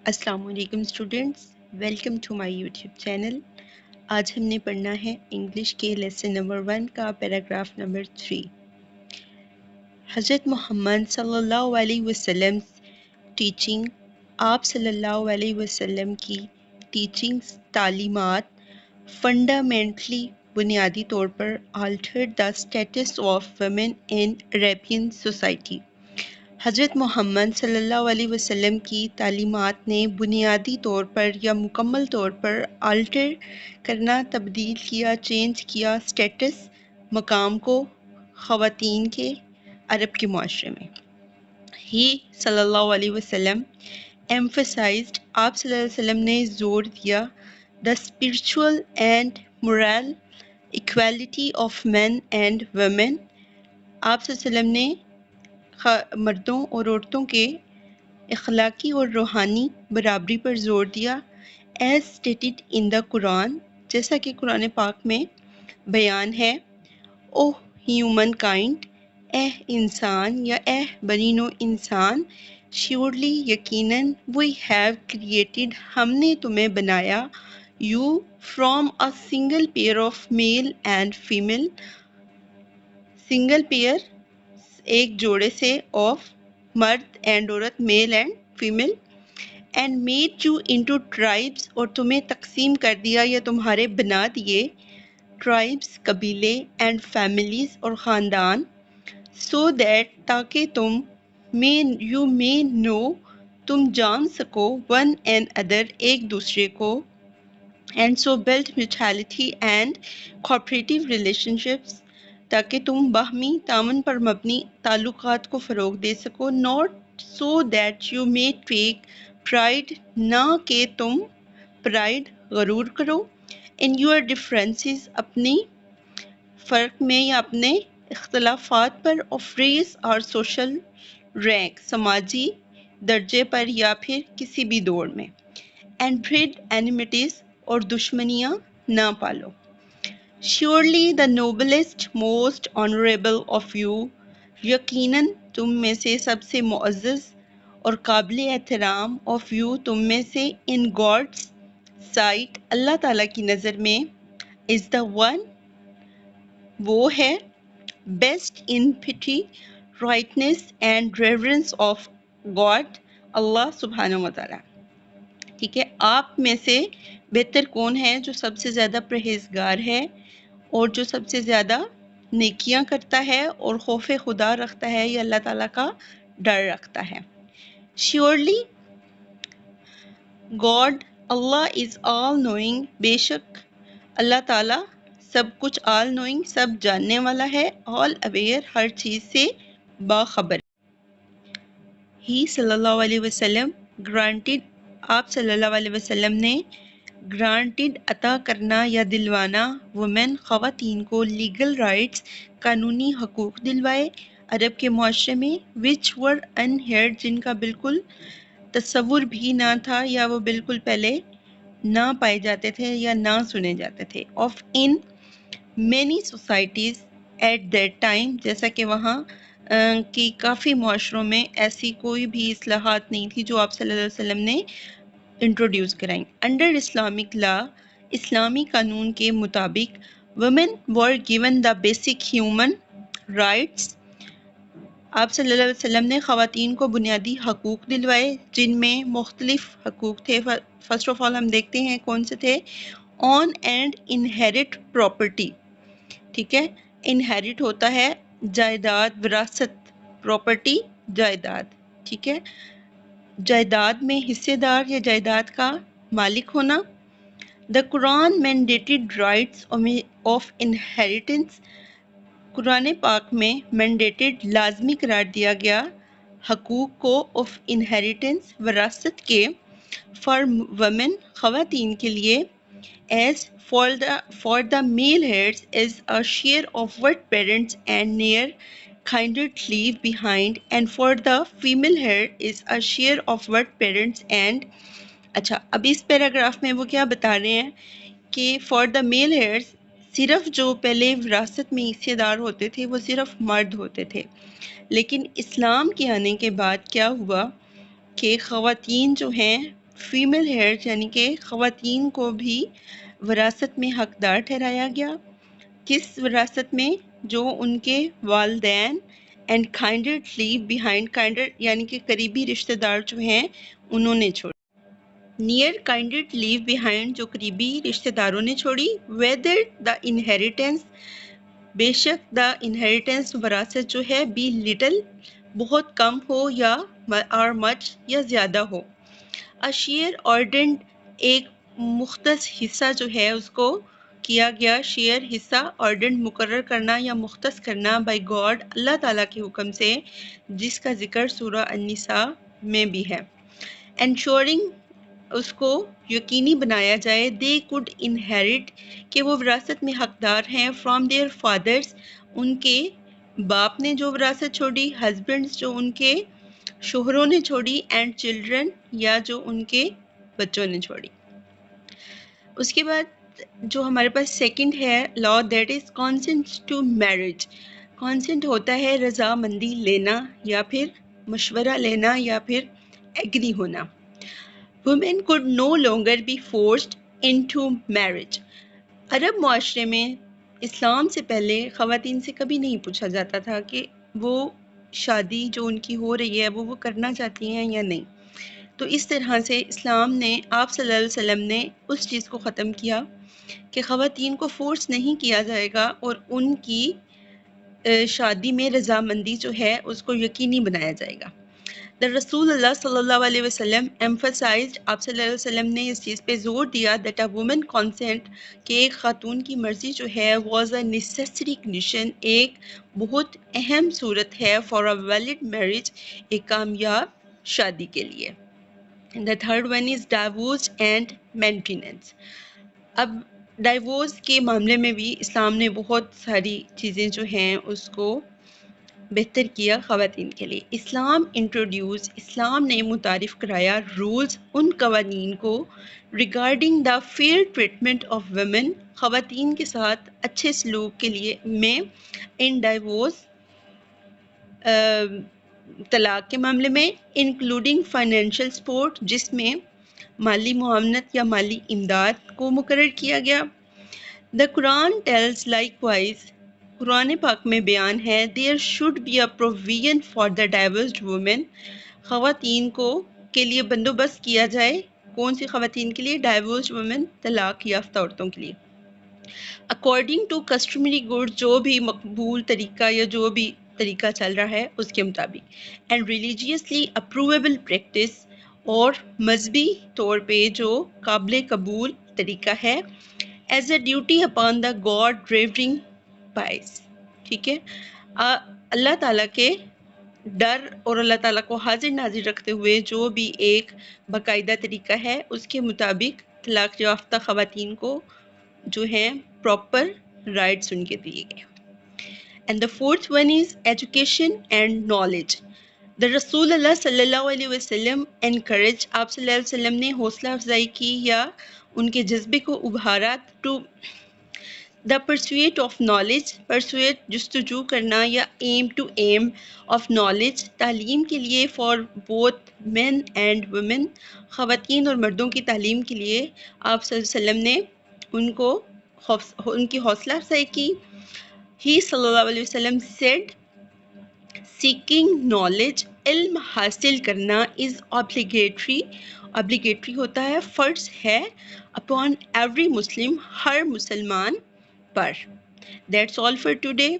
السلام علیکم students, welcome to my YouTube channel. آج ہم نے پڑھنا ہے انگلش کے لیسن نمبر 1 کا پیراگراف نمبر 3۔ حضرت محمد صلی اللہ علیہ وسلم ٹیچنگ، آپ صلی اللہ علیہ وسلم کی ٹیچنگز، تعلیمات فنڈامنٹلی بنیادی طور پر altered the status of women in Arabian society. حضرت محمد صلی اللہ علیہ وسلم کی تعلیمات نے بنیادی طور پر یا مکمل طور پر آلٹر کرنا، تبدیل کیا، چینج کیا اسٹیٹس، مقام کو خواتین کے عرب کے معاشرے میں۔ ہی صلی اللہ علیہ وسلم emphasized، آپ صلی اللہ علیہ وسلم نے زور دیا، the spiritual and moral equality of men and women۔ آپ صلی اللہ علیہ وسلم نے مردوں اور عورتوں کے اخلاقی اور روحانی برابری پر زور دیا، ایز اسٹیٹڈ ان دا قرآن، جیسا کہ قرآن پاک میں بیان ہے۔ او ہیومن کائنڈ، اے انسان یا اے بنی نوع انسان، شیورلی یقیناً، وی ہیو کریٹڈ، ہم نے تمہیں بنایا، you from a single pair of male and female, single pair ایک جوڑے سے، آف مرد اینڈ عورت، male and female, and made you into tribes, اور تمہیں تقسیم کر دیا یا تمہارے بنا دیے، ٹرائبس قبیلے، اینڈ فیملیز اور خاندان، سو دیٹ تاکہ تم یو مے نو تم جان سکو، ون اینڈ ادر ایک دوسرے کو، and so build mutuality and cooperative relationships تاکہ تم باہمی تعاون پر مبنی تعلقات کو فروغ دے سکو، not so that you may take pride, نہ کہ تم پرائڈ غرور کرو، ان یور ڈفرینسز اپنی فرق میں یا اپنے اختلافات پر، آف ریس اور سوشل رینک سماجی درجے پر یا پھر کسی بھی دوڑ میں، اینڈ بریڈ اینیمیٹیز اور دشمنیاں نہ پالو، surely the noblest most honourable of you, یقیناً تم میں سے سب سے معزز اور قابل احترام، آف یو تم میں سے، ان گاڈس سائٹ اللہ تعالیٰ کی نظر میں، از دا ون وہ ہے، best in piety righteousness and reverence of God اللہ سبحانہ و تعالیٰ۔ ٹھیک ہے، آپ میں سے بہتر کون ہے جو سب سے زیادہ پرہیزگار ہے اور جو سب سے زیادہ نیکیاں کرتا ہے اور خوف خدا رکھتا ہے یا اللہ تعالیٰ کا ڈر رکھتا ہے۔ شیورلی گاڈ اللہ از آل نوئنگ، بے شک اللہ تعالیٰ سب کچھ، آل نوئنگ سب جاننے والا ہے، آل اویئر ہر چیز سے باخبر۔ ہی صلی اللہ علیہ وسلم گرانٹیڈ، آپ صلی اللہ علیہ وسلم نے گرانٹیڈ عطا کرنا یا دلوانا، وومن خواتین کو، لیگل رائٹس قانونی حقوق دلوائے عرب کے معاشرے میں، وچ ور انہیرڈ جن کا بالکل تصور بھی نہ تھا یا وہ بالکل پہلے نہ پائے جاتے تھے یا نہ سنے جاتے تھے، of in many societies at that time, جیسا کہ وہاں کی کافی معاشروں میں ایسی کوئی بھی اصلاحات نہیں تھی جو آپ صلی اللہ علیہ وسلم نے انٹروڈیوس کرائیں۔ انڈر اسلامک لا، اسلامی قانون کے مطابق، women were given the basic human rights, آپ صلی اللہ علیہ وسلم نے خواتین کو بنیادی حقوق دلوائے جن میں مختلف حقوق تھے۔ فرسٹ آف آل ہم دیکھتے ہیں کون سے تھے، آن اینڈ انہیرٹ پراپرٹی، ٹھیک ہے، انہیرٹ ہوتا ہے جائیداد، وراثت، پراپرٹی جائیداد، ٹھیک ہے، جائیداد میں حصے دار یا جائیداد کا مالک ہونا۔ دا قرآن مینڈیٹڈ رائٹس آف انہیریٹنس، قرآن پاک میں مینڈیٹڈ لازمی قرار دیا گیا حقوق کو، آف انہیریٹنس وراثت کے، فار ویمن خواتین کے لیے، as for the male heirs is a share of what parents and near kindred leave behind, and for the female heir is a share of what parents and اچھا، اب اس paragraph میں وہ کیا بتا رہے ہیں کہ فار دا میل ہیئرز، صرف جو پہلے وراثت میں حصے دار ہوتے تھے وہ صرف مرد ہوتے تھے، لیکن اسلام کے آنے کے بعد کیا ہوا کہ خواتین جو ہیں فیمیل ہیئرز یعنی کہ خواتین کو بھی وراثت میں حقدار ٹھہرایا گیا. کس وراثت میں؟ جو ان کے والدین اینڈ کائنڈر لیو بیہائنڈ، کائنڈر یعنی کہ قریبی رشتہ دار جو ہیں انہوں نے چھوڑی. نیئر کائنڈر لیو بیہائنڈ جو قریبی رشتہ داروں نے چھوڑی. ویدر دا انہیریٹنس، بے شک دا انہیریٹنس وراثت جو ہے بی لٹل بہت کم ہو یا اور مچ یا زیادہ ہو. شیئر آرڈنڈ ایک مختص حصہ جو ہے اس کو کیا گیا. شیئر حصہ آرڈنڈ مقرر کرنا یا مختص کرنا بائی گاڈ اللہ تعالیٰ کے حکم سے، جس کا ذکر سورہ النساء میں بھی ہے. انشورنگ اس کو یقینی بنایا جائے. دے کوڈ انہیریٹ کہ وہ وراثت میں حقدار ہیں. فرام دیئر فادرز ان کے باپ نے جو وراثت چھوڑی. ہسبینڈز جو ان کے شوہروں نے چھوڑی. اینڈ چلڈرن یا جو ان کے بچوں نے چھوڑی. اس کے بعد جو ہمارے پاس سیکنڈ ہے law, that is consent to marriage. Consent ہوتا ہے رضامندی لینا یا پھر مشورہ لینا یا پھر ایگری ہونا. Women could no longer be forced into marriage. عرب معاشرے میں اسلام سے پہلے خواتین سے کبھی نہیں پوچھا جاتا تھا کہ وہ شادی جو ان کی ہو رہی ہے وہ کرنا چاہتی ہیں یا نہیں. تو اس طرح سے اسلام نے، آپ صلی اللہ علیہ وسلم نے اس چیز کو ختم کیا کہ خواتین کو فورس نہیں کیا جائے گا اور ان کی شادی میں رضامندی جو ہے اس کو یقینی بنایا جائے گا. The رسول اللہ صلی اللہ علیہ وسلم emphasized، آپ صلی اللہ علیہ وسلم نے اس چیز پہ زور دیا that a woman consent کہ ایک خاتون کی مرضی جو ہے was a necessary condition، ایک بہت اہم صورت ہے for a valid marriage، ایک کامیاب شادی کے لیے. The third one is divorce and maintenance. اب ڈائیورس کے معاملے میں بھی اسلام نے بہت ساری چیزیں جو ہیں اس کو بہتر کیا خواتین کے لیے. اسلام نے متعارف کرایا رولز ان قوانین کو regarding the fair treatment of women, خواتین کے ساتھ اچھے سلوک کے لیے میں ان ڈائیورس طلاق کے معاملے میں، انکلوڈنگ فائنینشیل سپورٹ جس میں مالی معاونت یا مالی امداد کو مقرر کیا گیا. دا قرآن ٹیلز لائک وائز، قرآن پاک میں بیان ہے there should be a provision for the divorced women, خواتین کو کے لیے بندوبست کیا جائے. کون سی خواتین کے لیے؟ ڈائیورسڈ وومن، طلاق یافتہ عورتوں کے لیے. اکارڈنگ ٹو کسٹمری گڈ، جو بھی مقبول طریقہ یا جو بھی طریقہ چل رہا ہے اس کے مطابق. اینڈ ریلیجیسلی اپروویبل پریکٹس، اور مذہبی طور پہ جو قابل قبول طریقہ ہے. As a duty upon the God revering بائز، ٹھیک ہے، اللہ تعالیٰ کے ڈر اور اللہ تعالیٰ کو حاضر ناظر رکھتے ہوئے جو بھی ایک باقاعدہ طریقہ ہے اس کے مطابق طلاق یافتہ خواتین کو جو ہیں پراپر رائٹس ان کے دیے گئے. And the fourth one is education and knowledge. The رسول اللہ صلی اللہ علیہ وسلم انکریج، آپ صلی اللہ علیہ وسلم نے حوصلہ افزائی کی یا ان کے جذبے کو ابھارا. To the pursuit of knowledge, pursuit جستجو کرنا یا aim to aim of knowledge, تعلیم کے لیے for both men and women, خواتین اور مردوں کی تعلیم کے لیے آپ صلی اللہ علیہ وسلم نے ان کی حوصلہ افزائی کی. ہی صلی اللہ علیہ وسلم سیڈ سیکنگ نالج، علم حاصل کرنا از obligatory، obligatory ہوتا ہے، فرض ہے، upon every Muslim، ہر مسلمان پر. That's all for today.